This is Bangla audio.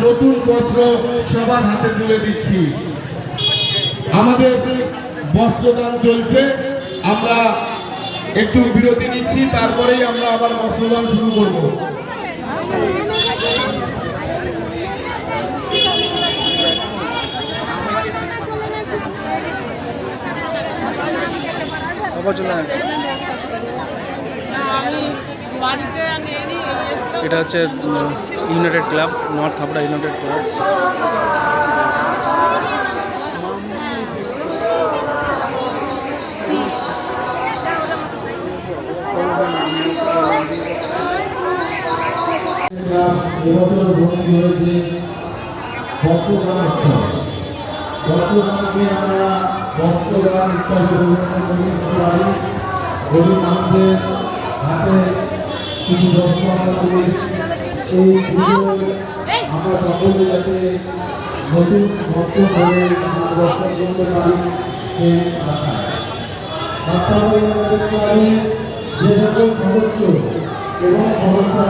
নতুন বস্ত্র সবার হাতে তুলে দিচ্ছি। আমাদের বস্ত্রদান চলছে, আমরা একটু বিরতি নিচ্ছি, তারপরেই আমরা আবার বস্ত্রদান শুরু করব। এটা হচ্ছে United club, north Habra United club. এবছর ভর্তি হয়েছে বস্ত্রদান উৎসব। বস্ত্রদানকে আমরা বস্ত্রদান উৎসব করতে পারি। গরিব মানুষের হাতে কিছু বস্ত্র আমরা করি। এই আমরা সকলে যাতে নতুন বস্ত্র ধরে বস্ত্র করতে পারি সেই আশায়। পাশাপাশি আমরা দেখতে পারি যে সকল সদস্য এবং সংস্থা